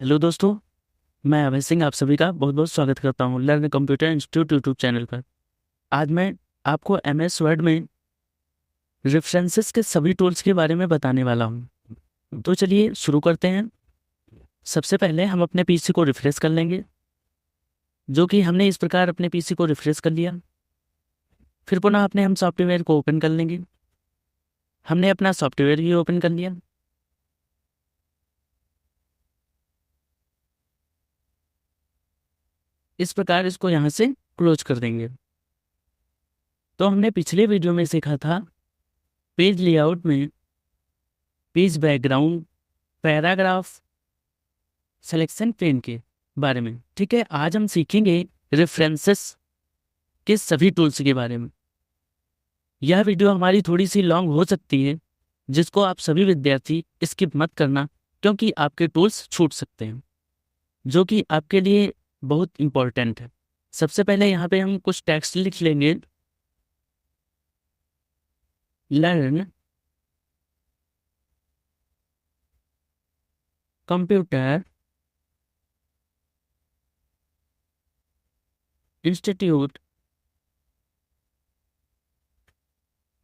Hello दोस्तों, मैं अभय सिंह आप सभी का बहुत बहुत स्वागत करता हूँ learn computer institute YouTube channel पर। आज मैं आपको एमएस वर्ड में रेफरेंसेस के सभी टूल्स के बारे में बताने वाला हूँ। तो चलिए शुरू करते हैं। सबसे पहले हम अपने पीसी को रिफ्रेश कर लेंगे, जो कि हमने इस प्रकार अपने पीसी को रिफ्रेश कर लिया। फिर पुनः अपने हम सॉफ्टवेयर को ओपन कर लेंगे। हमने अपना सॉफ्टवेयर भी ओपन कर लिया। इस प्रकार इसको यहाँ से क्लोज कर देंगे। तो हमने पिछले वीडियो में सीखा था पेज लेआउट में page background, paragraph, selection pen के बारे में। ठीक है, आज हम सीखेंगे रेफरेंसेस के सभी टूल्स के बारे में। यह वीडियो हमारी थोड़ी सी लॉन्ग हो सकती है, जिसको आप सभी विद्यार्थी स्किप मत करना, क्योंकि आपके टूल्स छूट सकते हैं, जो कि आपके लिए बहुत इम्पोर्टेंट है। सबसे पहले यहाँ पे हम कुछ टेक्स्ट लिख लेंगे। Learn computer institute.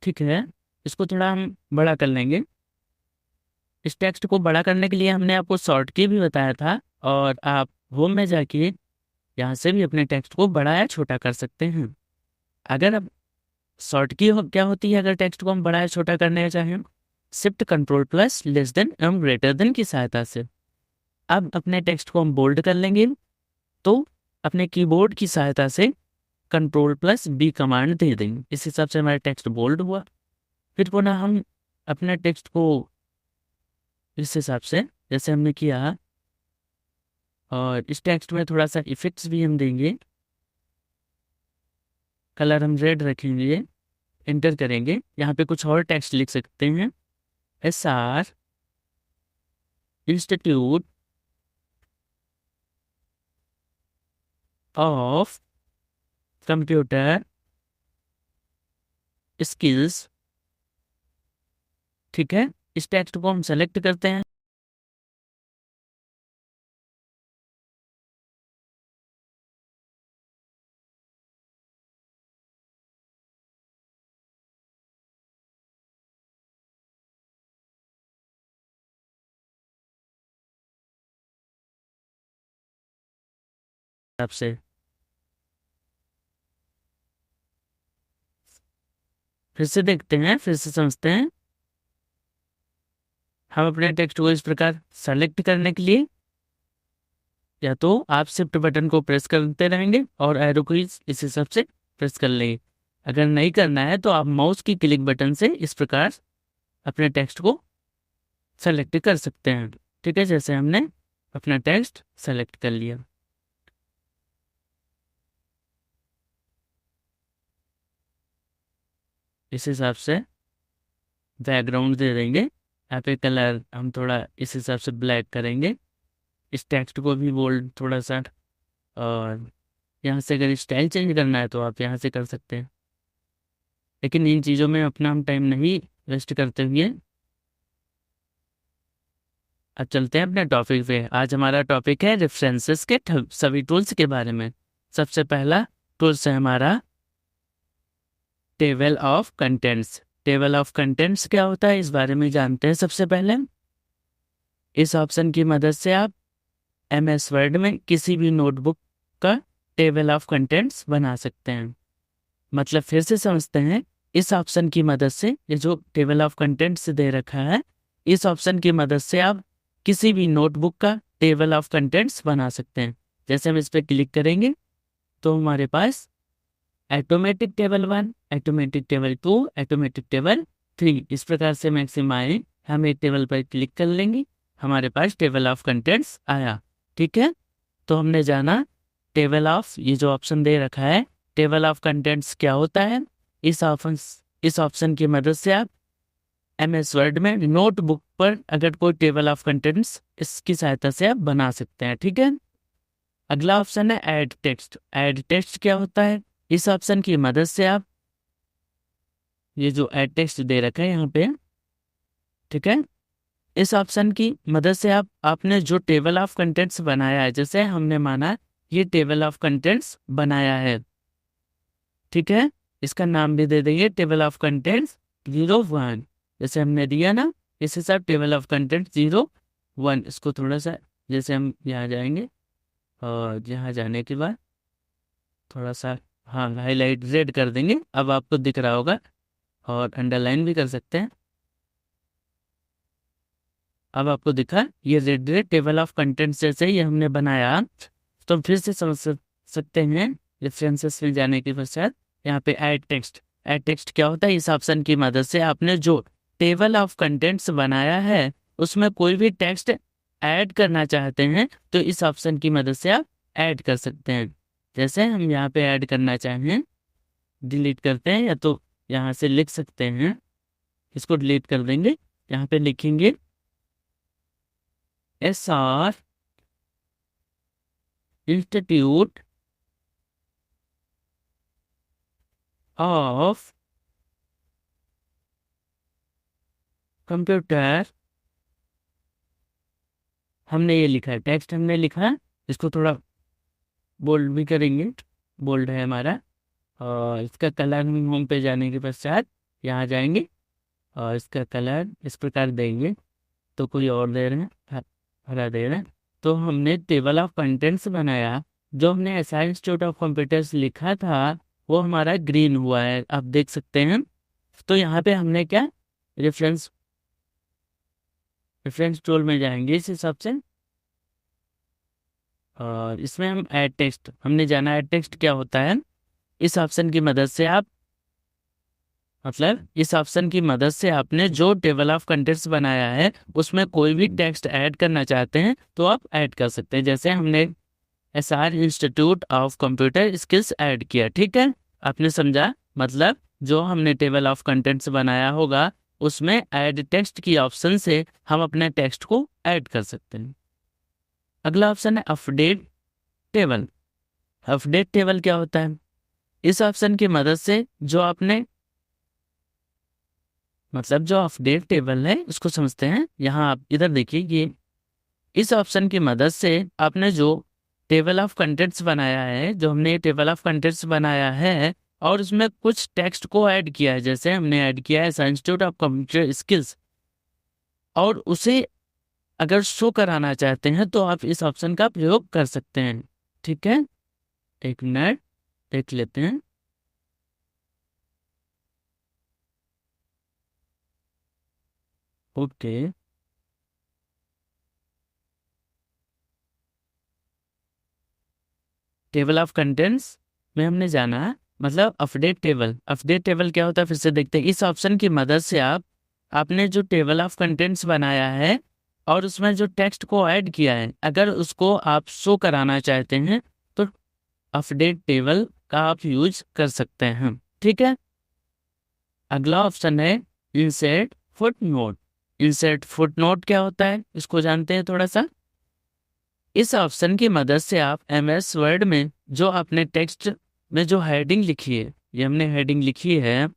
ठीक है, इसको थोड़ा हम बड़ा कर लेंगे। इस टेक्स्ट को बड़ा करने के लिए हमने आपको शॉर्ट की भी बताया था, और आप होम में जाके यहाँ से भी अपने टेक्स्ट को बड़ा या छोटा कर सकते हैं। अगर अब शॉर्ट की क्या होती है, अगर टेक्स्ट को हम बड़ा या छोटा करने चाहें, shift control plus less than एवं ग्रेटर देन की सहायता से। अब अपने टेक्स्ट को हम बोल्ड कर लेंगे, तो अपने कीबोर्ड की सहायता से कंट्रोल प्लस बी कमांड दे देंगे। इस हिसाब से हमारा टेक्स्ट बोल्ड हुआ। फिर पुनः हम अपने टेक्स्ट को इस हिसाब से जैसे हमने किया, और इस टेक्स्ट में थोड़ा सा इफेक्ट्स भी हम देंगे। कलर हम रेड रखेंगे, एंटर करेंगे। यहाँ पे कुछ और टेक्स्ट लिख सकते हैं। SR institute of computer skills. ठीक है, इस टेक्स्ट को हम सेलेक्ट करते हैं। आपसे फिर से देखते हैं, फिर से समझते हैं। हम अपने टेक्स्ट को इस प्रकार सेलेक्ट करने के लिए या तो आप शिफ्ट बटन को प्रेस करते रहेंगे और एरो को इस हिसाब से प्रेस कर लेंगे। अगर नहीं करना है तो आप माउस की क्लिक बटन से इस प्रकार अपने टेक्स्ट को सेलेक्ट कर सकते हैं। ठीक है, जैसे हमने अपना टेक्स्ट सेलेक्ट कर लिया। इस हिसाब से बैकग्राउंड दे देंगे। यहाँ पे कलर हम थोड़ा इस हिसाब से ब्लैक करेंगे। इस टेक्स्ट को भी बोल्ड थोड़ा सा, और यहाँ से अगर स्टाइल चेंज करना है तो आप यहाँ से कर सकते हैं। लेकिन इन चीज़ों में अपना हम टाइम नहीं वेस्ट करते हुए अब चलते हैं अपने टॉपिक पे। आज हमारा टॉपिक है रेफरेंसेस के सभी टूल्स के बारे में। सबसे पहला टूल्स है हमारा table of contents. Table of contents क्या होता है, इस बारे में जानते हैं। सबसे पहले इस ऑप्शन की मदद से आप MS वर्ड में किसी भी नोटबुक का टेबल ऑफ कंटेंट्स बना सकते हैं। मतलब फिर से समझते हैं, इस ऑप्शन की मदद से, ये जो टेबल ऑफ कंटेंट्स दे रखा है, इस ऑप्शन की मदद से आप किसी भी नोटबुक का टेबल ऑफ कंटेंट्स बना सकते हैं। जैसे हम इस पर क्लिक करेंगे तो हमारे पास automatic table 1, automatic table 2, automatic table 3, इस प्रकार से मैक्सिमम आए। हम एक टेबल पर क्लिक कर लेंगे, हमारे पास टेबल ऑफ कंटेंट्स आया। ठीक है, तो हमने जाना टेबल ऑफ, ये जो ऑप्शन दे रखा है टेबल ऑफ कंटेंट्स क्या होता है। इस ऑप्शन की मदद से आप MS वर्ड में नोटबुक पर अगर कोई टेबल ऑफ कंटेंट्स, इसकी सहायता से आप बना सकते हैं। ठीक है, अगला ऑप्शन है ऐड टेक्स्ट। ऐड टेक्स्ट क्या होता है, इस ऑप्शन की मदद से आप ये जो ऐड टेक्स्ट दे रखा है यहाँ पे, ठीक है, इस ऑप्शन की मदद से आपने जो टेबल ऑफ कंटेंट्स बनाया है, जैसे हमने माना ये टेबल ऑफ कंटेंट्स बनाया है, ठीक है, इसका नाम भी दे देंगे टेबल ऑफ कंटेंट्स 01, जैसे हमने दिया ना, इस हिसाब टेबल ऑफ कंटेंट्स 01। इसको थोड़ा सा, जैसे हम यहाँ जाएंगे और यहाँ जाने के बाद थोड़ा सा हाँ हाईलाइट रेड कर देंगे, अब आपको दिख रहा होगा, और अंडरलाइन भी कर सकते हैं। अब आपको दिखा ये red red table of contents जैसे ये हमने बनाया, तो फिर से समझ सकते हैं रेफरेंसेस में जाने के पश्चात यहाँ पे ऐड टेक्स्ट। ऐड टेक्स्ट क्या होता है? इस ऑप्शन की मदद से आपने जो टेबल ऑफ कंटेंट्स बनाया है उसमें कोई भी टेक्स्ट ऐड करना चाहते हैं तो इस ऑप्शन की मदद से आप ऐड कर सकते हैं। जैसे हम यहाँ पे ऐड करना चाहें, डिलीट करते हैं या तो यहाँ से लिख सकते हैं, इसको डिलीट कर देंगे, यहाँ पे लिखेंगे SR इंस्टीट्यूट ऑफ कंप्यूटर, हमने ये लिखा है, टेक्स्ट हमने लिखा है, इसको थोड़ा बोल्ड भी करेंगे, बोल्ड है हमारा, और इसका कलर हम होम पे जाने के पश्चात यहाँ जाएंगे और इसका कलर इस प्रकार देंगे, तो कोई और दे रहे हैं, हरा दे रहे हैं। तो हमने टेबल ऑफ कंटेंट्स बनाया, जो हमने एसआई इंस्टीट्यूट ऑफ कंप्यूटर्स लिखा था वो हमारा ग्रीन हुआ है, आप देख सकते हैं। तो यहाँ पे हमने क्या, रेफरेंस टूल में जाएंगे इस हिसाब से, और इसमें हम ऐड टेक्स्ट, हमने जाना ऐड टेक्स्ट क्या होता है। इस ऑप्शन की मदद से आप, मतलब इस ऑप्शन की मदद से आपने जो टेबल ऑफ कंटेंट्स बनाया है उसमें कोई भी टेक्स्ट ऐड करना चाहते हैं तो आप ऐड कर सकते हैं। जैसे हमने SR institute of computer skills add किया, ठीक है, आपने समझा, मतलब जो हमने टेबल ऑफ कंटेंट्स बनाया होगा उसमें ऐड टेक्स्ट की ऑप्शन से हम अपने टेक्स्ट को ऐड कर सकते हैं। अगला ऑप्शन है अपडेट टेबल। अपडेट टेबल क्या होता है? इस ऑप्शन की मदद से जो आपने, मतलब जो अपडेट टेबल है उसको समझते हैं। यहाँ आप इधर देखिए, ये इस ऑप्शन की मदद से आपने जो टेबल ऑफ कंटेंट्स बनाया है, जो हमने टेबल ऑफ कंटेंट्स बनाया है और उसमें कुछ टेक्स्ट को ऐड किया है, जैसे हमने ऐड किया है इंस्टीट्यूट ऑफ कंप्यूटर स्किल्स, और उसे अगर शो कराना चाहते हैं तो आप इस ऑप्शन का प्रयोग कर सकते हैं, ठीक है। एक मिनट देख लेते हैं। ओके, टेबल ऑफ कंटेंट्स में हमने जाना, मतलब अपडेट टेबल। अपडेट टेबल क्या होता है फिर से देखते हैं। इस ऑप्शन की मदद से आपने जो टेबल ऑफ कंटेंट्स बनाया है और उसमें जो टेक्स्ट को ऐड किया है, अगर उसको आप शो कराना चाहते हैं तो अपडेट टेबल का आप यूज कर सकते हैं, ठीक है। अगला ऑप्शन है इंसर्ट फुटनोट। इंसर्ट फुटनोट क्या होता है इसको जानते हैं थोड़ा सा। इस ऑप्शन की मदद से आप MS वर्ड में जो आपने टेक्स्ट में जो हेडिंग लिखी है, ये हमने हेडिंग लिखी है,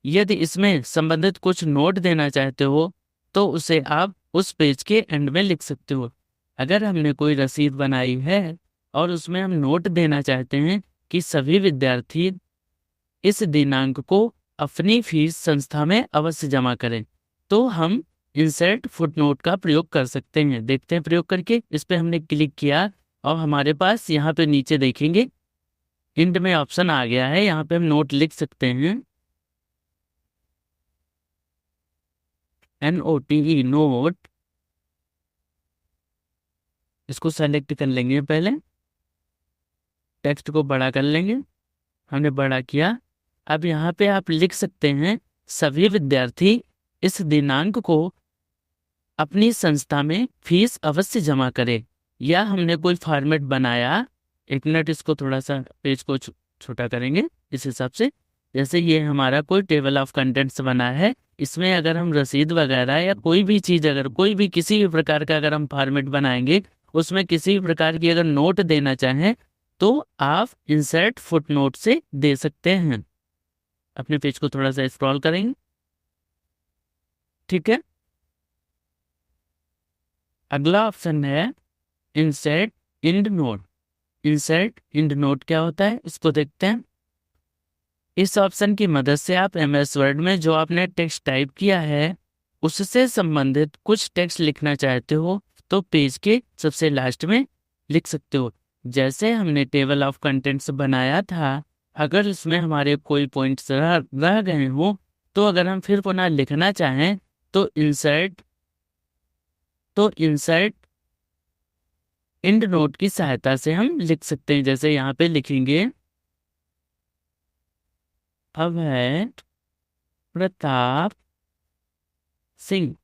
यदि इसमें संबंधित कुछ नोट देना चाहते हो तो उसे आप उस पेज के एंड में लिख सकते हो। अगर हमने कोई रसीद बनाई है और उसमें हम नोट देना चाहते हैं कि सभी विद्यार्थी इस दिनांक को अपनी फीस संस्था में अवश्य जमा करें, तो हम इंसर्ट फुटनोट का प्रयोग कर सकते हैं। देखते हैं प्रयोग करके। इस पे हमने क्लिक किया और हमारे पास यहाँ पे नीचे देखेंगे इंड में ऑप्शन आ गया है, यहाँ पे हम नोट लिख सकते हैं, NOTE नोट। इसको सेलेक्ट कर लेंगे, पहले टेक्स्ट को बड़ा कर लेंगे, हमने बड़ा किया। अब यहाँ पे आप लिख सकते हैं सभी विद्यार्थी इस दिनांक को अपनी संस्था में फीस अवश्य जमा करें। या हमने कोई फॉर्मेट बनाया, एक मिनट इसको थोड़ा सा पेज को छोटा करेंगे इस हिसाब से। जैसे ये हमारा कोई टेबल ऑफ कंटेंट्स बना है, इसमें अगर हम रसीद वगैरह या कोई भी चीज़, अगर कोई भी किसी भी प्रकार का अगर हम फॉर्मेट बनाएंगे, उसमें किसी भी प्रकार की अगर नोट देना चाहें तो आप इंसर्ट फुटनोट से दे सकते हैं। अपने पेज को थोड़ा सा स्क्रॉल करेंगे, ठीक है। अगला ऑप्शन है insert and note. Insert and note क्या होता है इसको देखते हैं। इस ऑप्शन की मदद से आप एमएस वर्ड में जो आपने टेक्स्ट टाइप किया है उससे संबंधित कुछ टेक्स्ट लिखना चाहते हो तो पेज के सबसे लास्ट में लिख सकते हो। जैसे हमने टेबल ऑफ कंटेंट्स बनाया था, अगर इसमें हमारे कोई पॉइंट्स रह गए हो तो अगर हम फिर पुनः लिखना चाहें तो इंसर्ट एंड नोट की सहायता से हम लिख सकते हैं। जैसे यहाँ पे लिखेंगे अभय प्रताप सिंह।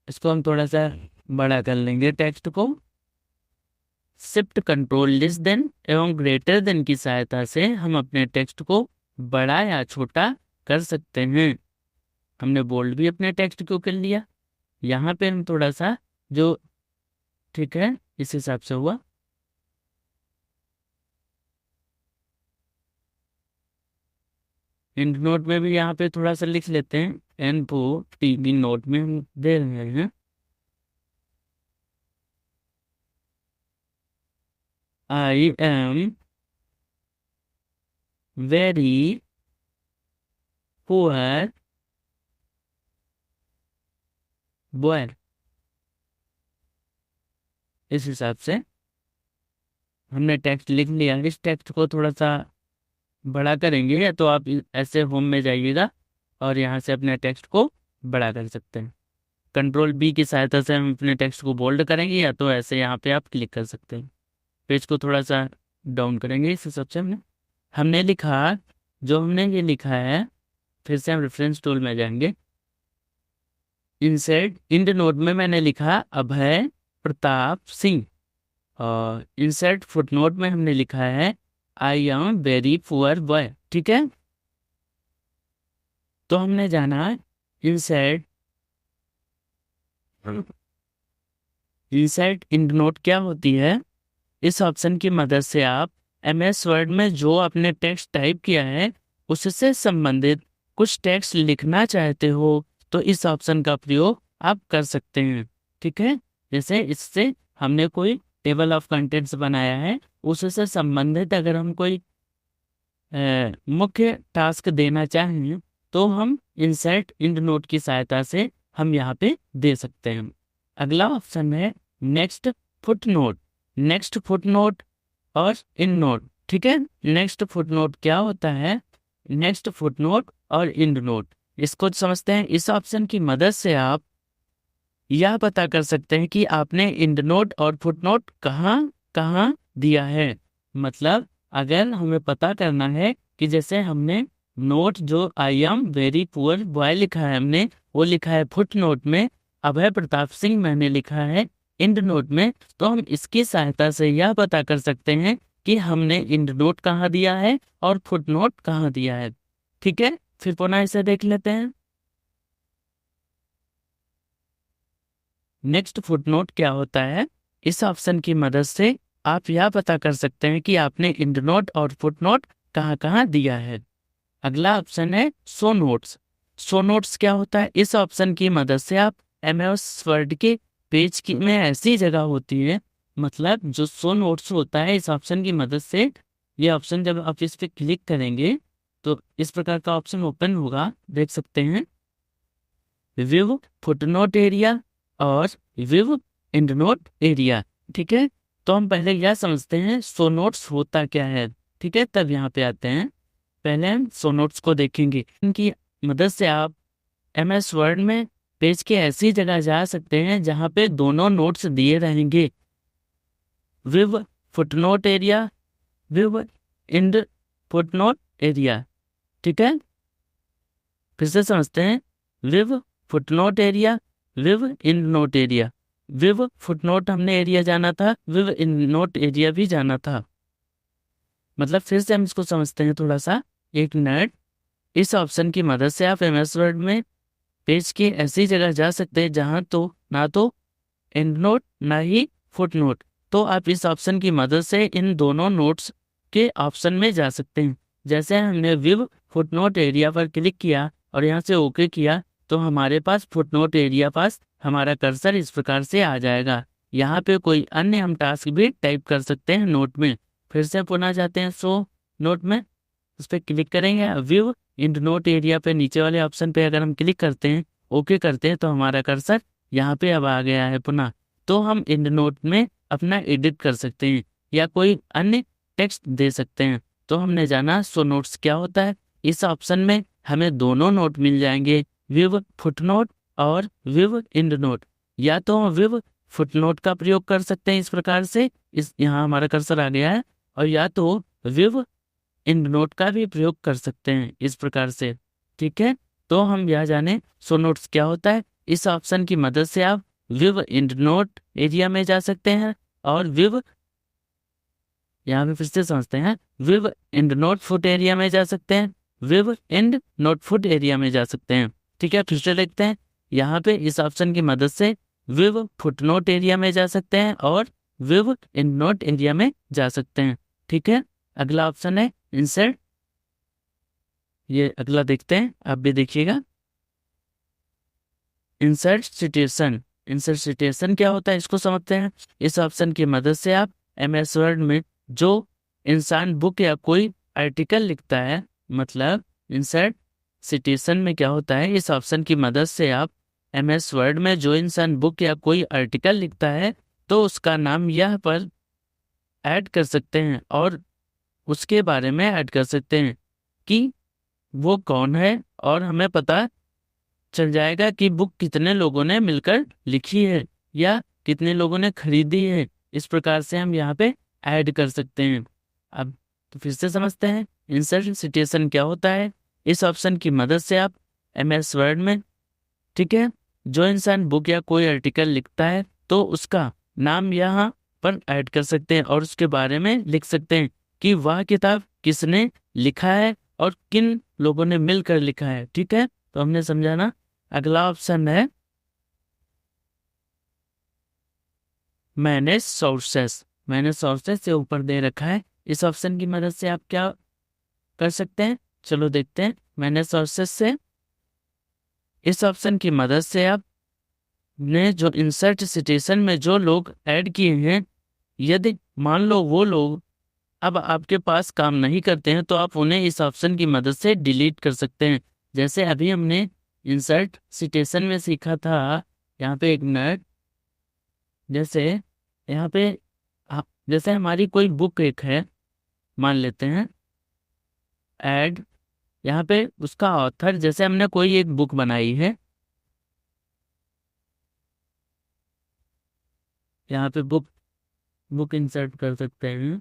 इसको हम थोड़ा सा बड़ा कर लेंगे टेक्स्ट को। शिफ्ट कंट्रोल लेस देन एवं ग्रेटर देन की सहायता से हम अपने टेक्स्ट को बड़ा या छोटा कर सकते हैं। हमने बोल्ड भी अपने टेक्स्ट को कर लिया। यहाँ पे हम थोड़ा सा जो ठीक है इस हिसाब से हुआ। एंड नोट में भी यहाँ पे थोड़ा सा लिख लेते हैं। एंड को टीवी नोट में हम दे रहे हैं I am very poor boy. इस हिसाब से हमने टेक्स्ट लिख लिया। इस टेक्स्ट को थोड़ा सा बड़ा करेंगे तो आप ऐसे होम में जाइएगा और यहाँ से अपने टेक्स्ट को बड़ा कर सकते हैं। कंट्रोल बी की सहायता से हम अपने टेक्स्ट को बोल्ड करेंगे या तो ऐसे यहाँ पे आप क्लिक कर सकते हैं। पेज को थोड़ा सा डाउन करेंगे। इस हिसाब से हमने लिखा, जो हमने ये लिखा है, फिर से हम रेफरेंस टूल में जाएंगे। इंसर्ट इन द नोट में मैंने लिखा अभय प्रताप सिंह और इंसर्ट फुटनोट में हमने लिखा है I am very poor boy. ठीक है, तो हमने जाना इंसर्ट इन नोट क्या होती है। इस ऑप्शन की मदद से आप एमएस वर्ड में जो आपने टेक्स्ट टाइप किया है उससे संबंधित कुछ टेक्स्ट लिखना चाहते हो तो इस ऑप्शन का प्रयोग आप कर सकते हैं। ठीक है, जैसे इससे हमने कोई टेबल ऑफ कंटेंट्स बनाया है, उससे संबंधित अगर हम कोई मुख्य टास्क देना चाहें तो हम इंसर्ट इन नोट की सहायता से हम यहाँ पे दे सकते हैं। अगला ऑप्शन है नेक्स्ट फुटनोट। नेक्स्ट फुटनोट और इन नोट। ठीक है, नेक्स्ट फुटनोट क्या होता है? नेक्स्ट फुटनोट और इंड नोट, इसको समझते हैं। इस ऑप्शन की मदद से आप यह पता कर सकते हैं कि आपने इंड नोट और फुटनोट कहाँ दिया है। मतलब अगर हमें पता करना है कि जैसे हमने नोट जो I am very poor boy लिखा है, हमने वो लिखा है फुटनोट में, अभय प्रताप सिंह मैंने लिखा है इंड नोट में, तो हम इसकी सहायता से यह पता कर सकते हैं कि हमने इंड नोट कहाँ दिया है और फुटनोट कहाँ दिया है। ठीक है, फिर पुनः इसे देख लेते हैं। नेक्स्ट फुटनोट क्या होता है? इस ऑप्शन की मदद से आप यह पता कर सकते हैं कि आपने इंड नोट और फुटनोट कहाँ दिया है। अगला ऑप्शन है शो नोट्स। शो नोट्स क्या होता है? इस ऑप्शन की मदद से आप एमएस वर्ड के पेज की में ऐसी जगह होती है, मतलब जो शो नोट्स होता है, इस ऑप्शन की मदद से ये ऑप्शन जब आप इस पर क्लिक करेंगे तो इस प्रकार का ऑप्शन ओपन होगा, देख सकते हैं, व्यू फुटनोट एरिया और व्यू इंड नोट एरिया। ठीक है, तो हम पहले यह समझते हैं शो नोट्स होता क्या है। ठीक है, तब यहाँ पे आते हैं। पहले हम शो नोट्स को देखेंगे। इनकी मदद से आप एमएस वर्ड में पेज के ऐसी जगह जा सकते हैं जहाँ पे दोनों नोट्स दिए रहेंगे, विव फुटनोट एरिया, विव इंड फुटनोट एरिया। ठीक है, फिर से समझते हैं, विव फुटनोट एरिया, विव इंड नोट एरिया। विव फुटनोट हमने एरिया जाना था, विव इंड नोट एरिया भी जाना था। मतलब फिर से हम इसको समझते हैं थोड़ा सा, एक मिनट। इस ऑप्शन की मदद से आप एमएस वर्ड में पेज की ऐसी जगह जा सकते हैं जहां तो ना तो एंड नोट ना ही फुट नोट, तो आप इस ऑप्शन की मदद से इन दोनों नोट्स के ऑप्शन में जा सकते हैं। जैसे हमने विव फुटनोट एरिया पर क्लिक किया और यहाँ से ओके किया तो हमारे पास फुटनोट एरिया पास हमारा कर्सर इस प्रकार से आ जाएगा। यहाँ पे कोई अन्य हम टास्क भी टाइप कर सकते हैं नोट में। फिर से पुनः जाते हैं शो नोट में, उस पर क्लिक करेंगे। व्यू इन नोट एरिया पे नीचे वाले ऑप्शन पे अगर हम क्लिक करते हैं, ओके करते हैं, तो हमारा कर्सर यहाँ पे अब आ गया है पुनः। तो हम इन नोट में अपना एडिट कर सकते हैं या कोई अन्य टेक्स्ट दे सकते हैं। तो हमने जाना शो नोट्स क्या होता है। इस ऑप्शन में हमें दोनों नोट मिल जाएंगे, विव फुटनोट और विव एंड नोट। या तो हम विव फुटनोट का प्रयोग कर सकते हैं इस प्रकार से, इस यहाँ हमारा कर्सर आ गया है, और या तो विव एंड नोट का भी प्रयोग कर सकते हैं इस प्रकार से। ठीक है, तो हम यह जाने शो नोट्स क्या होता है। इस ऑप्शन की मदद से आप विव एंड नोट एरिया में जा सकते हैं और विव, यहाँ पे फिर से समझते हैं, विव एंड नोट फुट एरिया में जा सकते हैं, विव एंड नोट फुट एरिया में जा सकते हैं। ठीक है, फिर से देखते हैं। यहाँ पे इस ऑप्शन की मदद से विव फुट नोट एरिया में जा सकते हैं और विव एंड नोट एरिया में जा सकते हैं। ठीक है, अगला ऑप्शन है इंसर्ट। ये अगला देखते हैं, आप भी देखिएगा। Insert situation. इंसर्ट सिचुएशन क्या होता है इसको समझते हैं। इस ऑप्शन की मदद से आप MS वर्ड में जो इंसान बुक या कोई आर्टिकल लिखता है, मतलब इंसर्ट सिचुएशन में क्या होता है, इस ऑप्शन की मदद से आप MS वर्ड में जो इंसान बुक या कोई आर्टिकल लिखता है तो उसका नाम यहाँ पर ऐड कर सकते हैं और उसके बारे में ऐड कर सकते हैं कि वो कौन है, और हमें पता चल जाएगा कि बुक कितने लोगों ने मिलकर लिखी है या कितने लोगों ने खरीदी है। इस प्रकार से हम यहाँ पे ऐड कर सकते हैं। अब तो फिर से समझते हैं इंसर्ट सिचुएशन क्या होता है। इस ऑप्शन की मदद से आप MS वर्ड में, ठीक है, जो इंसान बुक या कोई आर्टिकल लिखता है तो उसका नाम यहाँ पर ऐड कर सकते हैं और उसके बारे में लिख सकते हैं कि वह किताब किसने लिखा है और किन लोगों ने मिलकर लिखा है। ठीक है, तो हमने समझाना। अगला ऑप्शन है मैनेज सोर्सेस। मैनेज सोर्सेस से ऊपर दे रखा है। इस ऑप्शन की मदद से आप क्या कर सकते हैं, चलो देखते हैं। मैनेज सोर्सेस से, इस ऑप्शन की मदद से आप ने जो इंसर्ट सिचुएशन में जो लोग ऐड किए हैं, यदि मान लो वो लोग अब आपके पास काम नहीं करते हैं तो आप उन्हें इस ऑप्शन की मदद से डिलीट कर सकते हैं। जैसे अभी हमने इंसर्ट सिचुएशन में सीखा था, यहाँ पे एक मिनट, जैसे यहाँ पे जैसे हमारी कोई बुक एक है, मान लेते हैं ऐड, यहाँ पे उसका ऑथर, जैसे हमने कोई एक बुक बनाई है, यहाँ पे बुक इंसर्ट कर सकते हैं।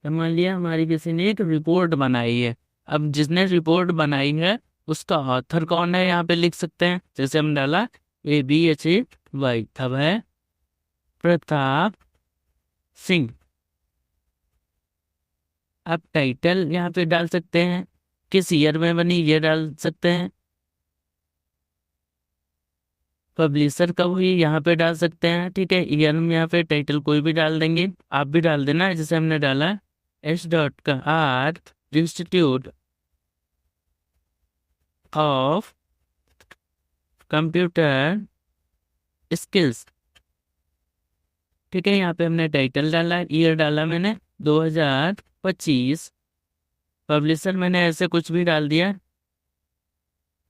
मान लिया हमारी किसी ने एक रिपोर्ट बनाई है। अब जिसने रिपोर्ट बनाई है उसका ऑथर कौन है यहाँ पे लिख सकते हैं। जैसे हम डाला ABHY, तब है प्रताप सिंह। आप टाइटल यहाँ पे डाल सकते हैं, किस ईयर में बनी ये डाल सकते हैं, पब्लिशर कब हुई यहाँ पे डाल सकते हैं। ठीक है, ईयर में यहाँ पे टाइटल कोई भी डाल देंगे, आप भी डाल देना। जैसे हमने डाला S.R institute of computer skills. ठीक है, यहाँ पे हमने टाइटल डाला, ईयर डाला मैंने 2025, पब्लिशर मैंने ऐसे कुछ भी डाल दिया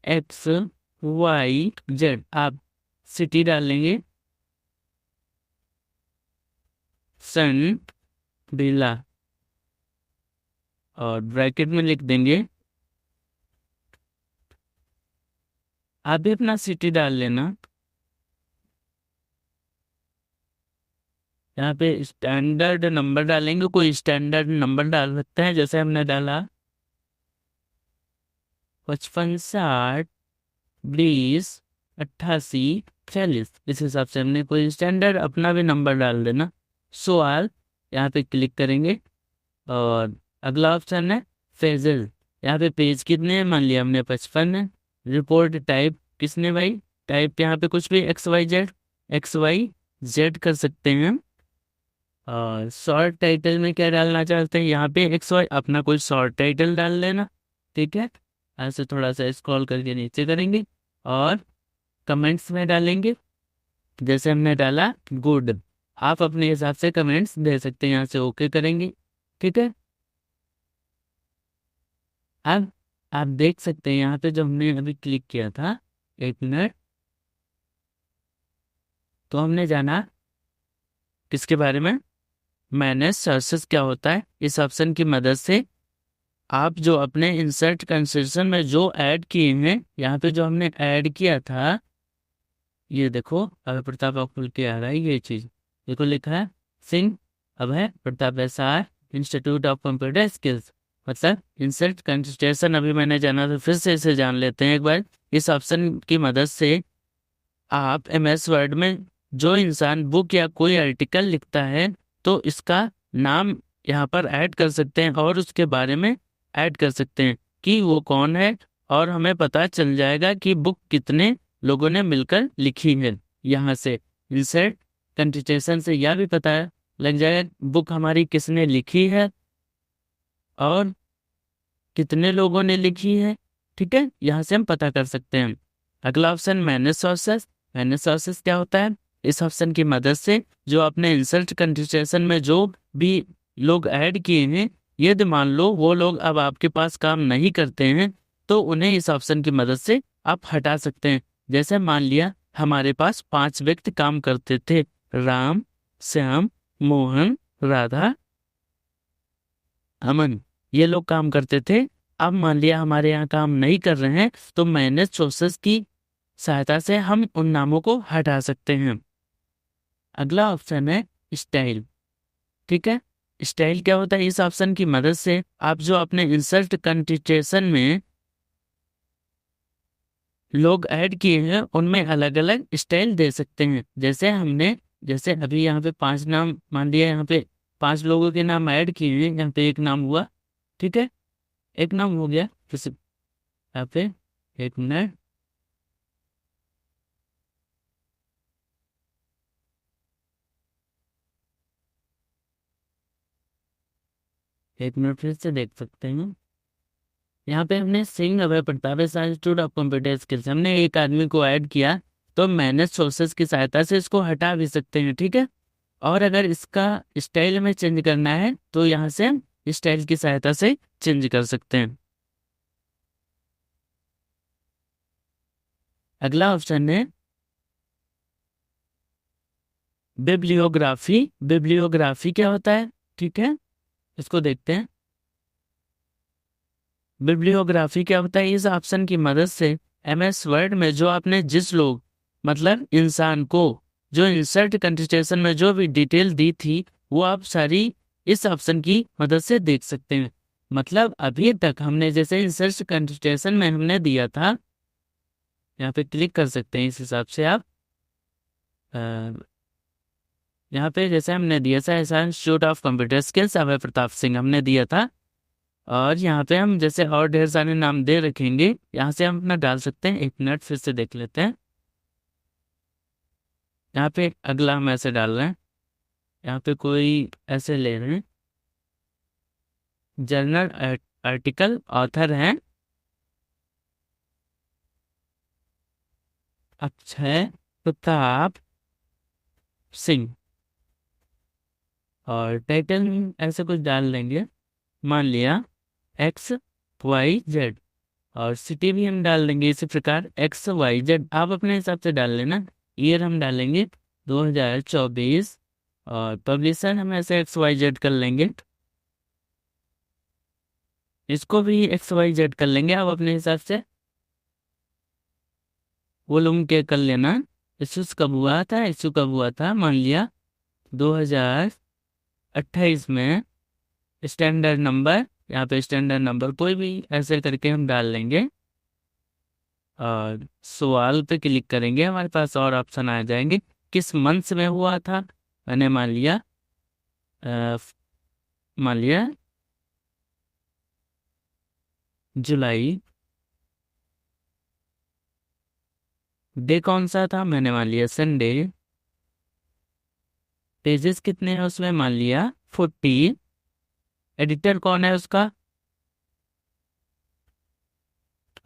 XYZ। आप सिटी डाल लेंगे सन बिला और ब्रैकेट में लिख देंगे, आप भी अपना सिटी डाल लेना। यहाँ पे स्टैंडर्ड नंबर डालेंगे, कोई स्टैंडर्ड नंबर डाल सकते हैं। जैसे हमने डाला 55 60 20 88 46, इस हिसाब से हमने कोई स्टैंडर्ड अपना भी नंबर डाल देना। सवाल यहाँ पे क्लिक करेंगे और अगला ऑप्शन है फेजेस। यहाँ पे पेज कितने हैं, मान लिया हमने 55 है। रिपोर्ट टाइप किसने भाई, टाइप यहाँ पे कुछ भी XYZ कर सकते हैं। और शॉर्ट टाइटल में क्या डालना चाहते हैं, यहाँ पे XY अपना कोई शॉर्ट टाइटल डाल लेना, ठीक है। ऐसे थोड़ा सा स्क्रॉल करके नीचे करेंगे और कमेंट्स में डालेंगे, जैसे हमने डाला गुड। आप अपने हिसाब से कमेंट्स दे सकते हैं, यहाँ से ओके करेंगे, ठीक है। अब आप देख सकते हैं यहाँ पे जो हमने अभी क्लिक किया था, 1 मिनट, तो हमने जाना किसके बारे में, मैनेज सोर्सेस क्या होता है। इस ऑप्शन की मदद से आप जो अपने इंसर्ट कंस्ट्रक्शन में जो ऐड किए हैं, यहाँ पे जो हमने ऐड किया था, ये देखो अभय प्रताप आप खुल के आ रहा है, ये चीज देखो लिखा है Singh Abhay Pratap SR institute of computer skills, मतलब इंसर्ट कंस्ट्रक्शन। अभी मैंने जाना तो फिर से इसे जान लेते हैं एक बार। इस ऑप्शन की मदद से आप MS वर्ड में जो इंसान बुक या कोई आर्टिकल लिखता है तो इसका नाम यहाँ पर ऐड कर सकते हैं और उसके बारे में ऐड कर सकते हैं कि वो कौन है, और हमें पता चल जाएगा कि बुक कितने लोगों ने मिलकर लिखी है। यहाँ से इंसर्ट कंटीन्यूएशन से यह भी पता लग जाएगा बुक हमारी किसने लिखी है और कितने लोगों ने लिखी है, ठीक है। यहाँ से हम पता कर सकते हैं। अगला option manage sources. Manage sources क्या होता है, इस ऑप्शन की मदद से जो आपने इंसर्ट कंटीन्यूएशन में जो भी लोग ऐड किए हैं, यदि मान लो वो लोग अब आपके पास काम नहीं करते हैं तो उन्हें इस ऑप्शन की मदद से आप हटा सकते हैं। जैसे मान लिया हमारे पास 5 व्यक्ति काम करते थे, राम, श्याम, मोहन, राधा, अमन, ये लोग काम करते थे। अब मान लिया हमारे यहाँ काम नहीं कर रहे हैं तो मैनेज सोर्सेस की सहायता से हम उन नामों को हटा सकते हैं। अगला ऑप्शन है स्टाइल, ठीक है। स्टाइल क्या होता है, इस ऑप्शन की मदद से आप जो अपने इंसर्ट कंटीन्यूएशन में लोग ऐड किए हैं उनमें अलग अलग स्टाइल दे सकते हैं। जैसे अभी यहाँ पे 5 नाम मान लिया, यहाँ पे 5 लोगों के नाम ऐड किए हैं, यहाँ पे एक नाम हुआ, ठीक है, एक नाम हो गया। फिर से यहाँ पे 1 मिनट, फिर से देख सकते हैं। यहाँ पे हमने Singh Abhay Pratap institute of computer skills, हमने एक आदमी को ऐड किया तो मैनेज सोर्सेस की सहायता से इसको हटा भी सकते हैं, ठीक है। और अगर इसका स्टाइल में चेंज करना है तो यहाँ से हम स्टाइल की सहायता से चेंज कर सकते हैं। अगला ऑप्शन है बिब्लियोग्राफी। बिब्लियोग्राफी क्या होता है, ठीक है, इसको देखते हैं। बिब्लियोग्राफी क्या होता है, इस ऑप्शन की मदद से MS वर्ड में जो आपने जिस लोग मतलब इंसान को जो इंसर्ट कंटीन्यूएशन में जो भी डिटेल दी थी वो आप सारी इस ऑप्शन की मदद से देख सकते हैं। मतलब अभी तक हमने जैसे इंसर्ट कंटीन्यूएशन में हमने दिया था, यहाँ पे क्लिक कर सकते हैं, इस हिसाब से आप यहाँ पे जैसे हमने दिया था ऐसा इंस्टीट्यूट ऑफ कंप्यूटर स्किल्स अभय प्रताप सिंह हमने दिया था, और यहाँ पे हम जैसे और ढेर सारे नाम दे रखेंगे, यहाँ से हम अपना डाल सकते हैं। 1 मिनट फिर से देख लेते हैं। यहाँ पे अगला हम ऐसे डाल रहे हैं, यहाँ पे कोई ऐसे ले रहे हैं, जर्नल आर्टिकल ऑथर हैं अक्षय प्रताप सिंह, और टाइटल ऐसे कुछ डाल लेंगे, मान लिया XYZ, और सिटी भी हम डाल देंगे इसी प्रकार XYZ, आप अपने हिसाब से डाल लेना। ईयर हम डालेंगे 2024, और पब्लिशर हम ऐसे XYZ कर लेंगे, इसको भी XYZ कर लेंगे आप अपने हिसाब से। वॉल्यूम के कर लेना, इशू कब हुआ था, मान लिया 2028 में। स्टैंडर्ड नंबर, यहाँ पे स्टैंडर्ड नंबर कोई भी ऐसे करके हम डाल लेंगे, और सवाल पे क्लिक करेंगे, हमारे पास और ऑप्शन आ जाएंगे। किस मंथ में हुआ था, मैंने मान लिया जुलाई। डे कौन सा था, मैंने मान लिया संडे। पेजेस कितने हैं उसमें, मान लिया 40। एडिटर कौन है उसका,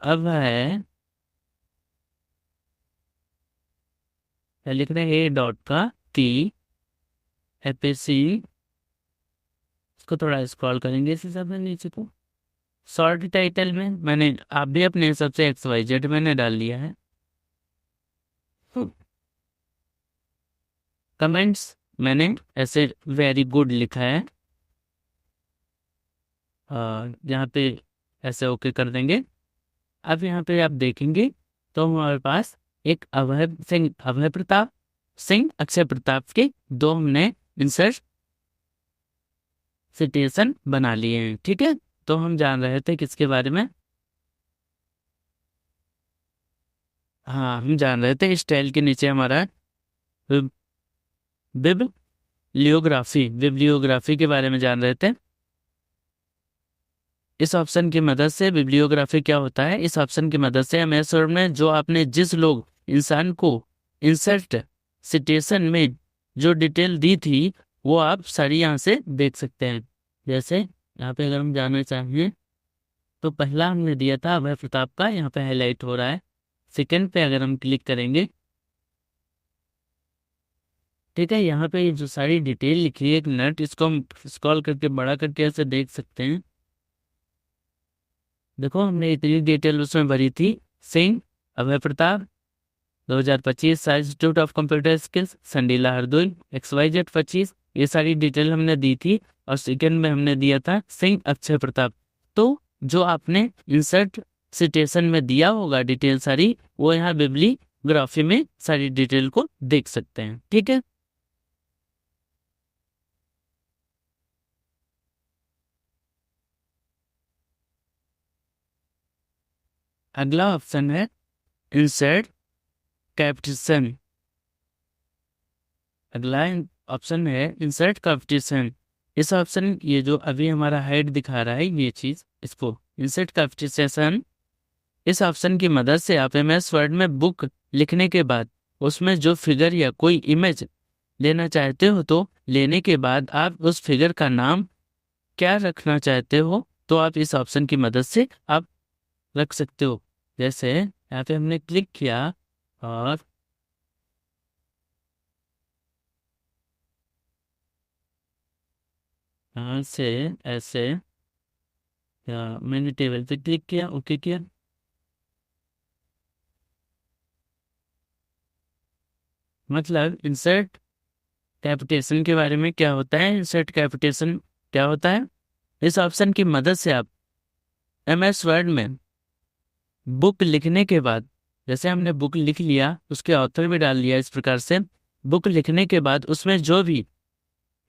अब है लिख रहे हैं ए डॉट का टी एपीसी, इसको थोड़ा स्क्रॉल करेंगे इस हिसाब से नीचे को। शॉर्ट टाइटल में मैंने, आप भी अपने हिसाब से XYZ मैंने डाल लिया है। कमेंट्स मैंने ऐसे वेरी गुड लिखा है, यहाँ पे ऐसे ओके कर देंगे। अब यहाँ पे आप देखेंगे तो हमारे पास एक अभय प्रताप सिंह, अक्षय प्रताप के दो हमने इंसर्ट सिटेशन बना लिए हैं। ठीक है, तो हम जान रहे थे किसके बारे में, हाँ हम जान रहे थे स्टाइल के नीचे हमारा बिब्लियोग्राफी के बारे में जान रहे थे। इस ऑप्शन की मदद से बिब्लियोग्राफी क्या होता है, इस ऑप्शन की मदद से हमें वर्ड में जो आपने जिस लोग इंसान को इंसर्ट सिटेशन में जो डिटेल दी थी वो आप सारी यहाँ से देख सकते हैं। जैसे यहाँ पे अगर हम जानना चाहें तो पहला हमने दिया था अभय प्रताप का, यहाँ पे हाईलाइट हो रहा है। सेकंड पे अगर हम क्लिक करेंगे, ठीक है, यहाँ पे जो सारी डिटेल लिखी है एक मिनट, इसको हम स्क्रॉल करके बड़ा करके ऐसे देख सकते हैं। देखो हमने इतनी डिटेल उसमें भरी थी। Singh Abhay Pratap 2025 institute of computer skills Sandila Hardoi XYZ 25, ये सारी डिटेल हमने दी थी। और सेकंड में हमने दिया था सिंह अक्षय प्रताप। तो जो आपने इंसर्ट सिटेशन में दिया होगा डिटेल सारी, वो यहाँ बिब्लियोग्राफी में सारी डिटेल को देख सकते हैं। ठीक है, अगला ऑप्शन है इंसर्ट कैप्शन। अगला ऑप्शन है इंसर्ट कैप्शन। इस ऑप्शन, ये जो अभी हमारा हेड दिखा रहा है ये चीज, इसको इंसर्ट कैप्शन, इस ऑप्शन की मदद से आप MS वर्ड में बुक लिखने के बाद उसमें जो फिगर या कोई इमेज लेना चाहते हो, तो लेने के बाद आप उस फिगर का नाम क्या रखना चाहते हो तो आप इस ऑप्शन की मदद से आप रख सकते हो। जैसे यहाँ पे हमने क्लिक किया और यहाँ से ऐसे मैंने टेबल पे क्लिक किया, ओके किया, मतलब इंसर्ट कैपिटेशन के बारे में क्या होता है, इंसर्ट कैपिटेशन क्या होता है, इस ऑप्शन की मदद से आप MS वर्ड में बुक लिखने के बाद, जैसे हमने बुक लिख लिया उसके ऑथर भी डाल लिया, इस प्रकार से बुक लिखने के बाद उसमें जो भी,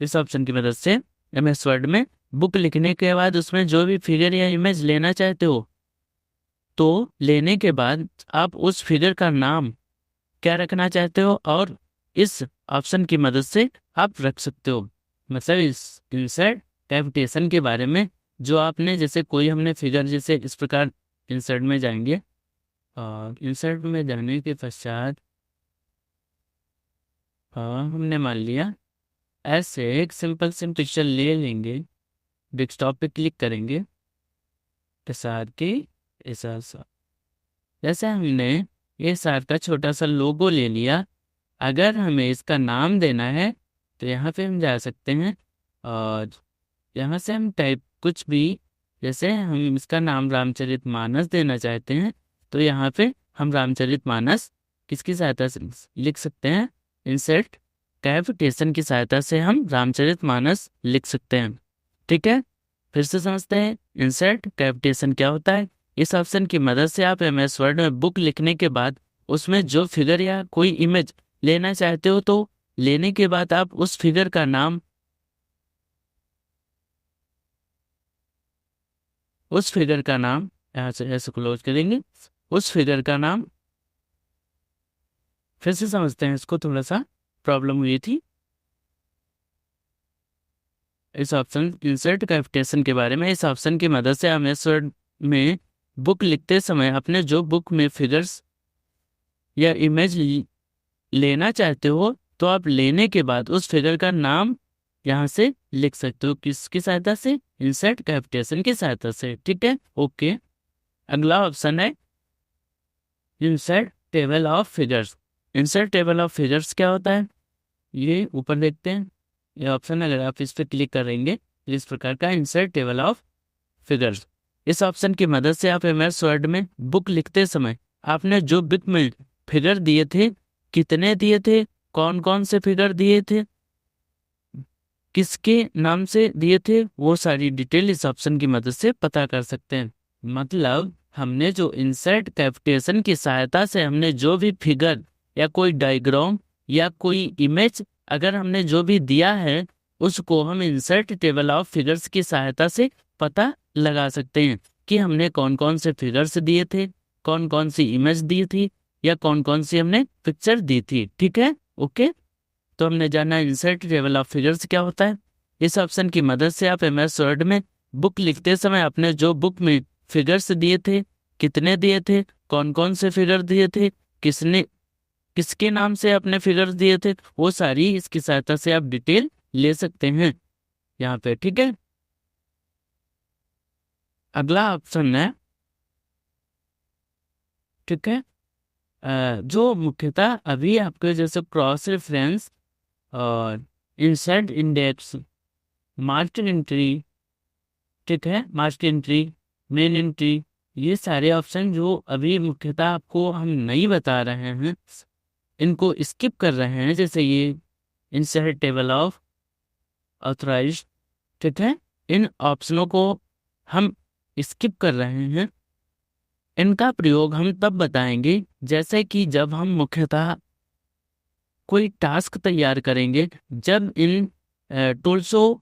इस ऑप्शन की मदद से MS वर्ड में बुक लिखने के बाद उसमें जो भी फिगर या इमेज लेना चाहते हो, तो लेने के बाद आप उस फिगर का नाम क्या रखना चाहते हो और इस ऑप्शन की मदद से आप रख सकते हो। मतलब इस इंसर्ट कैपिटेशन के बारे में जो आपने, जैसे कोई हमने फिगर, जैसे इस प्रकार इंसर्ट में जाएंगे और इंसर्ट में जाने के पश्चात हमने मान लिया ऐसे एक सिंपल सी पिक्चर ले लेंगे, डेस्कटॉप पे क्लिक करेंगे प्रसाद के ऐसा, जैसे हमने ये सार का छोटा सा लोगो ले लिया। अगर हमें इसका नाम देना है तो यहाँ पे हम जा सकते हैं और यहाँ से हम टाइप कुछ भी, जैसे हम इसका नाम रामचरितमानस देना चाहते हैं तो यहाँ पे हम रामचरितमानस किसकी सहायता से लिख सकते हैं, इंसर्ट कैपिटेशन की सहायता से हम रामचरितमानस लिख सकते हैं। ठीक है, फिर से समझते हैं इंसर्ट कैपिटेशन क्या होता है। इस ऑप्शन की मदद से आप MS वर्ड में बुक लिखने के बाद उसमें जो फिगर या कोई इमेज लेना चाहते हो, तो लेने के बाद आप उस फिगर का नाम, उस फिगर का नाम यहाँ से ऐसे क्लोज करेंगे, उस फिगर का नाम, फिर से समझते हैं, इसको थोड़ा सा प्रॉब्लम हुई थी इस ऑप्शन इंसर्ट कैपिटेशन के बारे में। इस ऑप्शन की मदद से हम MS वर्ड में बुक लिखते समय अपने जो बुक में फिगर्स या इमेज लेना चाहते हो, तो आप लेने के बाद उस फिगर का नाम यहाँ से लिख सकते हो, किसकी सहायता से, इंसर्ट कैपिटेशन की सहायता से। ठीक है, ओके। अगला ऑप्शन है insert table of figures. Insert table of figures क्या होता है, ये ऊपर देखते हैं ये ऑप्शन, अगर आप इस पर क्लिक करेंगे तो इस प्रकार का इंसर्ट टेबल ऑफ फिगर्स। इस ऑप्शन की मदद से आप एमएस वर्ड में बुक लिखते समय आपने जो बुक में फिगर दिए थे, कितने दिए थे, कौन कौन से फिगर दिए थे, किसके नाम से दिए थे, वो सारी डिटेल इस ऑप्शन की मदद से पता कर सकते हैं। मतलब हमने जो इंसर्ट कैपिटेशन की सहायता से हमने जो भी फिगर या कोई डायग्राम या कोई इमेज अगर हमने जो भी दिया है, उसको हम इंसर्ट टेबल ऑफ फिगर्स की सहायता से पता लगा सकते हैं कि हमने कौन कौन से फिगर्स दिए थे, कौन कौन सी इमेज दी थी, या कौन कौन सी हमने पिक्चर दी थी। ठीक है, ओके। तो हमने जाना इंसर्ट टेबल ऑफ फिगर्स क्या होता है। इस ऑप्शन की मदद से आप एमएस वर्ड में बुक लिखते समय आपने जो बुक में फिगर्स दिए थे, कितने दिए थे, कौन कौन से फिगर दिए थे, किसके नाम से आपने फिगर्स दिए थे, वो सारी इसकी सहायता से आप डिटेल ले सकते हैं यहाँ पे। ठीक है, अगला ऑप्शन है, ठीक है, जो मुख्यतः अभी आपके जैसे क्रॉस रेफरेंस और इंसर्ट इंडेक्स, मास्टर एंट्री, ठीक है, मास्टर एंट्री, मेन एंट्री, ये सारे ऑप्शन जो अभी मुख्यतः आपको हम नहीं बता रहे हैं, इनको स्किप कर रहे हैं। जैसे ये इंसर्ट टेबल ऑफ ऑथराइज्ड, ठीक है, इन ऑप्शनों को हम स्किप कर रहे हैं। इनका प्रयोग हम तब बताएंगे जैसे कि जब हम मुख्यतः कोई टास्क तैयार करेंगे, जब इन टूल्सों,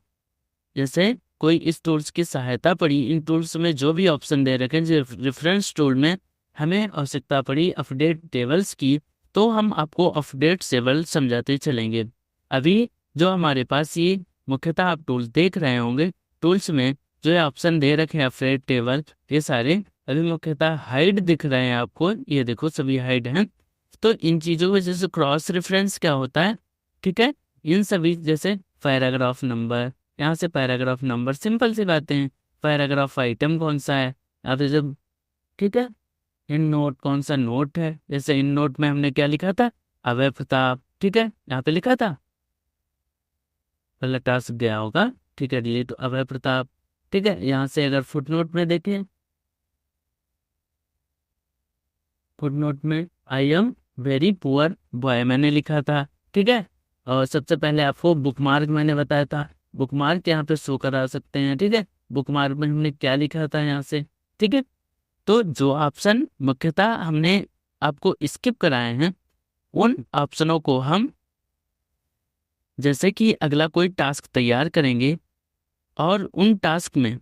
जैसे कोई इस टूल्स की सहायता पड़ी, इन टूल्स में जो भी ऑप्शन दे रखे हैं, रेफरेंस टूल में हमें आवश्यकता पड़ी अपडेट टेबल्स की, तो हम आपको अपडेट टेबल समझाते चलेंगे। अभी जो हमारे पास ये मुख्यतः आप टूल्स देख रहे होंगे, टूल्स में जो ऑप्शन दे रखे हैं अपडेट टेबल, ये सारे अभी मुख्यतः हाइड दिख रहे हैं आपको, ये देखो सभी हाइड हैं। तो इन चीज़ों में जैसे क्रॉस रेफरेंस क्या होता है, ठीक है, इन सभी जैसे पैराग्राफ नंबर, यहाँ से पैराग्राफ नंबर सिंपल सी बातें हैं, पैराग्राफ आइटम कौन सा है, या फिर जब, ठीक है, इन नोट कौन सा नोट है, जैसे इन नोट में हमने क्या लिखा था, अभय प्रताप, ठीक है, यहाँ पे लिखा था, पहला टास्क गया होगा, ठीक है, डिलीट अभय प्रताप, ठीक है। यहाँ से अगर फुटनोट में देखें, फुटनोट में I am very poor boy मैंने लिखा था, ठीक है। और सबसे पहले आपको बुकमार्क मैंने बताया था, बुकमार्क यहाँ पे शो करा सकते हैं, ठीक है, बुकमार्क में हमने क्या लिखा था यहाँ से, ठीक है। तो जो ऑप्शन मुख्यतः हमने आपको स्किप कराए हैं, उन ऑप्शनों को हम, जैसे कि अगला कोई टास्क तैयार करेंगे और उन टास्क में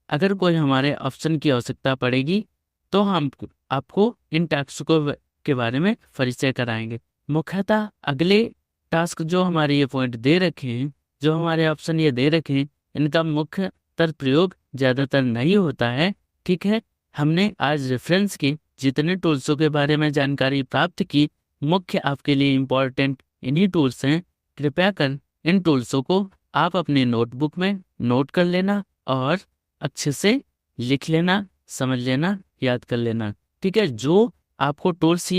अगर कोई हमारे ऑप्शन की आवश्यकता पड़ेगी, तो हम आपको इन टास्कों के बारे में परिचय कराएंगे। मुख्यतः अगले टास्क जो हमारे ये पॉइंट दे रखे हैं, जो हमारे ऑप्शन ये दे रखे हैं, इनका मुख्यतर प्रयोग ज़्यादातर नहीं होता है, ठीक है। हमने आज रेफरेंस के जितने टूल्सों के बारे में जानकारी प्राप्त की, मुख्य आपके लिए इम्पॉर्टेंट इन्हीं टूल्स हैं। कृपया कर इन टूल्सों को आप अपनी नोटबुक में नोट कर लेना और अच्छे से लिख लेना, समझ लेना, याद कर लेना, ठीक है। जो टूल्स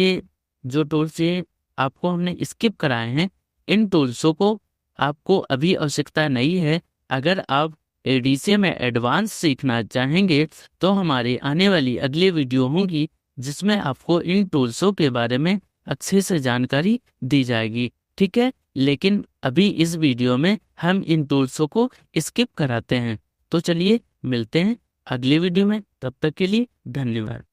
ये आपको हमने स्किप कराए हैं, इन टूल्सों को आपको अभी आवश्यकता नहीं है। अगर आप एडीसी में एडवांस सीखना चाहेंगे तो हमारी आने वाली अगली वीडियो होगी जिसमें आपको इन टूल्सों के बारे में अच्छे से जानकारी दी जाएगी, ठीक है। लेकिन अभी इस वीडियो में हम इन टूल्सों को स्किप कराते हैं। तो चलिए मिलते हैं अगली वीडियो में, तब तक के लिए धन्यवाद।